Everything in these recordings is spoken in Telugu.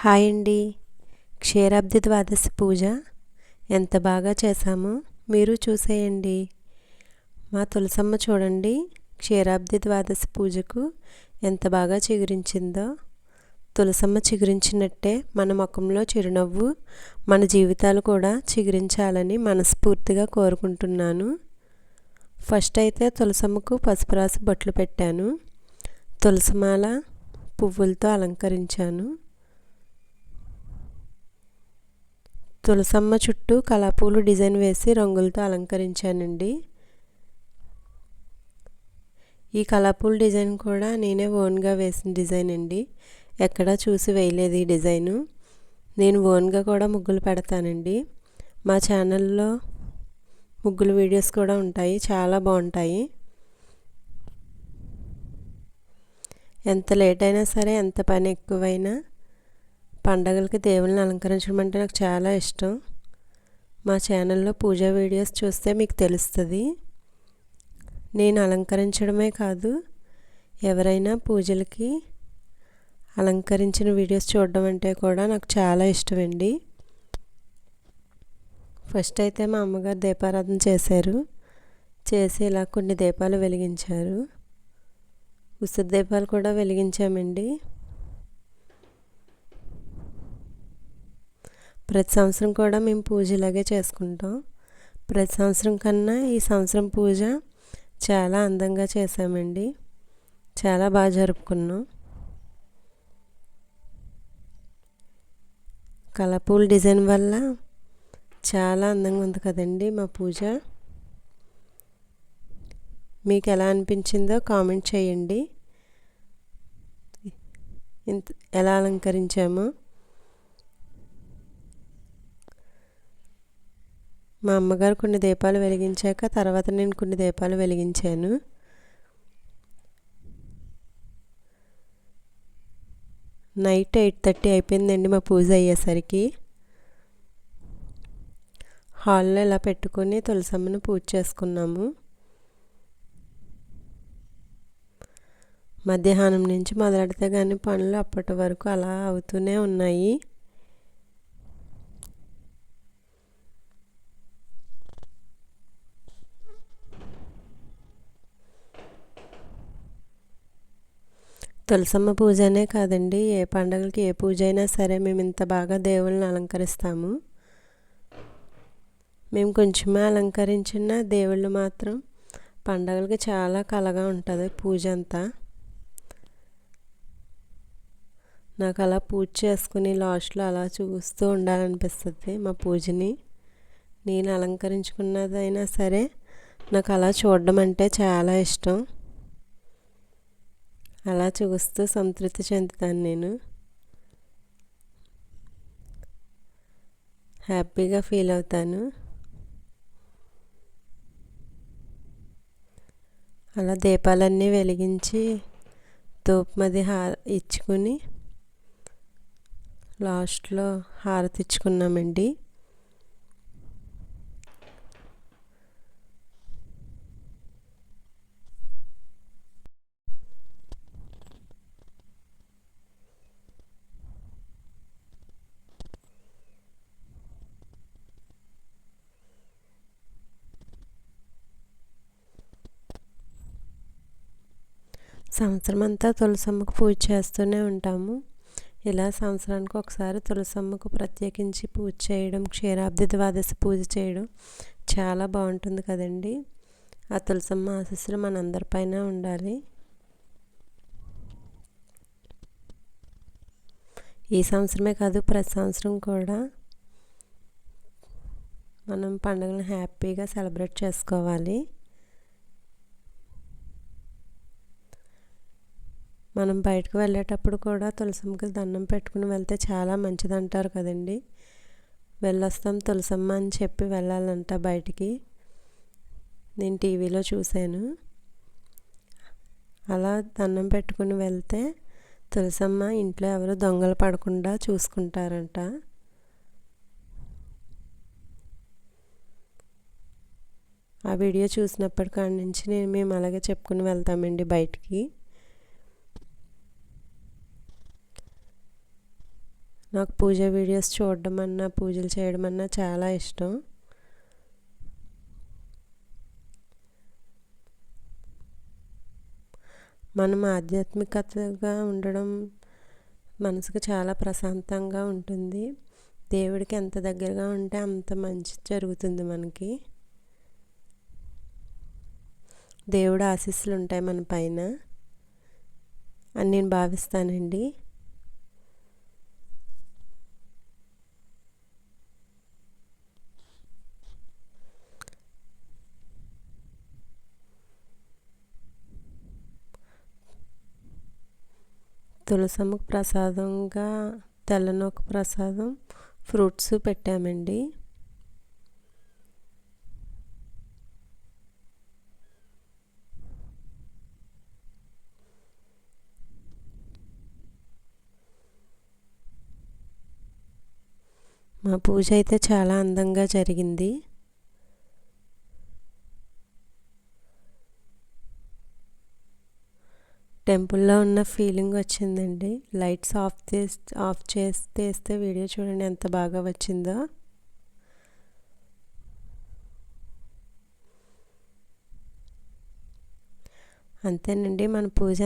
హాయ్ అండి. క్షీరాబ్ది ద్వాదశి పూజ ఎంత బాగా చేశామో మీరు చూసేయండి. మా తులసమ్మ చూడండి, క్షీరాబ్ది ద్వాదశి పూజకు ఎంత బాగా చిగురించిందో. తులసమ్మ చిగురించినట్టే మన ముఖంలో చిరునవ్వు, మన జీవితాలు కూడా చిగురించాలని మనస్ఫూర్తిగా కోరుకుంటున్నాను. ఫస్ట్ అయితే తులసమ్మకు పసుపు రాసి బొట్లు పెట్టాను. తులసిమాల పువ్వులతో అలంకరించాను. తులసమ్మ చుట్టూ కలపూలు డిజైన్ వేసి రంగులతో అలంకరించానండి. ఈ కలపూల డిజైన్ కూడా నేనే ఓన్గా వేసిన డిజైన్ అండి. ఎక్కడా చూసి వేయలేదు ఈ డిజైను. నేను ఓన్గా కూడా ముగ్గులు పెడతానండి. మా ఛానల్లో ముగ్గులు వీడియోస్ కూడా ఉంటాయి, చాలా బాగుంటాయి. ఎంత లేట్ అయినా సరే, ఎంత పని ఎక్కువైనా పండగలకి దేవుళ్ళని అలంకరించడం అంటే నాకు చాలా ఇష్టం. మా ఛానల్లో పూజా వీడియోస్ చూస్తే మీకు తెలుస్తుంది. నేను అలంకరించడమే కాదు, ఎవరైనా పూజలకి అలంకరించిన వీడియోస్ చూడడం అంటే కూడా నాకు చాలా ఇష్టమండి. ఫస్ట్ అయితే మా అమ్మగారు దీపారాధన చేశారు. చేసి ఇలా కొన్ని దీపాలు వెలిగించారు. ఉసిరి దీపాలు కూడా వెలిగించామండి. ప్రతి సంవత్సరం కూడా మేము పూజ ఇలాగే చేసుకుంటాం. ప్రతి సంవత్సరం కన్నా ఈ సంవత్సరం పూజ చాలా అందంగా చేసామండి. చాలా బాగా జరుపుకున్నాం. కలర్ఫుల్ డిజైన్ వల్ల చాలా అందంగా ఉంది కదండి మా పూజ. మీకు ఎలా అనిపించిందో కామెంట్ చేయండి. ఎలా అలంకరించామో. మా అమ్మగారు కొన్ని దీపాలు వెలిగించాక తర్వాత నేను కొన్ని దీపాలు వెలిగించాను. నైట్ 8:30 అయిపోయిందండి మా పూజ అయ్యేసరికి. హాల్లో ఇలా పెట్టుకొని తులసమ్మను పూజ చేసుకున్నాము. మధ్యాహ్నం నుంచి మొదలెడితే కానీ పనులు అప్పటి వరకు అలా అవుతూనే ఉన్నాయి. తులసమ్మ పూజనే కాదండి, ఏ పండగలకి ఏ పూజ అయినా సరే మేము ఇంత బాగా దేవుళ్ళని అలంకరిస్తాము. మేము కొంచెమే అలంకరించిన దేవుళ్ళు మాత్రం పండగలకి చాలా కళగా ఉంటుంది పూజ అంతా. నాకు అలా పూజ చేసుకుని లాస్ట్లో అలా చూస్తూ ఉండాలనిపిస్తుంది మా పూజని. నేను అలంకరించుకున్నదైనా సరే నాకు అలా చూడడం అంటే చాలా ఇష్టం. అలా చూస్తూ సంతృప్తి చెందుతాను. నేను హ్యాపీగా ఫీల్ అవుతాను. అలా దీపాలన్నీ వెలిగించి ధూపమది ఇచ్చుకుని లాస్ట్లో హారతి ఇచ్చుకున్నామండి. సంవత్సరం అంతా తులసమ్మకు పూజ చేస్తూనే ఉంటాము. ఇలా సంవత్సరానికి ఒకసారి తులసమ్మకు ప్రత్యేకించి పూజ చేయడం, క్షీరాబ్ది ద్వాదశి పూజ చేయడం చాలా బాగుంటుంది కదండి. ఆ తులసమ్మ ఆశీస్సులు మనందరిపైన ఉండాలి. ఈ సంవత్సరమే కాదు, ప్రతి సంవత్సరం కూడా మనం పండుగలను హ్యాపీగా సెలబ్రేట్ చేసుకోవాలి. మనం బయటకు వెళ్ళేటప్పుడు కూడా తులసమ్మకి దండం పెట్టుకుని వెళ్తే చాలా మంచిది అంటారు కదండి. వెళ్ళొస్తాం తులసమ్మ అని చెప్పి వెళ్ళాలంట బయటికి. నేను టీవీలో చూశాను. అలా దండం పెట్టుకుని వెళ్తే తులసమ్మ ఇంట్లో ఎవరు దొంగలు పడకుండా చూసుకుంటారంట. ఆ వీడియో చూసినప్పటి కాడి నుంచి మేము అలాగే చెప్పుకుని వెళ్తామండి బయటికి. నాకు పూజ వీడియోస్ చూడడం అన్నా పూజలు చేయడం అన్నా చాలా ఇష్టం. మనం ఆధ్యాత్మికతగా ఉండడం మనసుకు చాలా ప్రశాంతంగా ఉంటుంది. దేవుడికి ఎంత దగ్గరగా ఉంటే అంత మంచి జరుగుతుంది మనకి. దేవుడి ఆశీస్సులు ఉంటాయి మన పైన అని నేను భావిస్తానండి. తులసమ్మకు ప్రసాదంగా తెల్లనొక ప్రసాదం ఫ్రూట్స్ పెట్టామండి. మా పూజ అయితే చాలా అందంగా జరిగింది. టెంపుల్లో ఉన్న ఫీలింగ్ వచ్చిందండి. లైట్స్ ఆఫ్ చేస్తే వీడియో చూడండి ఎంత బాగా వచ్చిందో. అంతేనండి, మన పూజ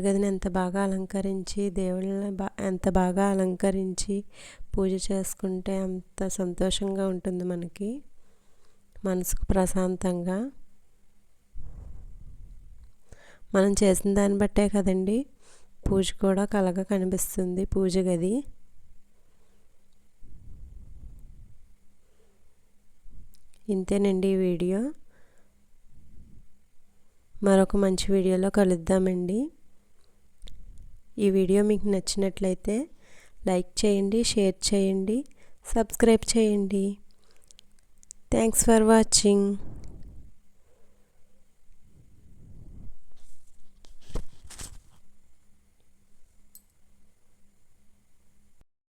గదిని ఎంత బాగా అలంకరించి దేవుళ్ళని ఎంత బాగా అలంకరించి పూజ చేసుకుంటే అంత సంతోషంగా ఉంటుంది మనకి, మనసుకు ప్రశాంతంగా. మనం చేసిన దాన్ని బట్టే కదండి పూజ కూడా కళగా కనిపిస్తుంది. పూజ గది ఇంతేనండి ఈ వీడియో. మరొక మంచి వీడియోలో కలుద్దామండి. ఈ వీడియో మీకు నచ్చినట్లయితే లైక్ చేయండి, షేర్ చేయండి, సబ్స్క్రైబ్ చేయండి. Thanks for watching.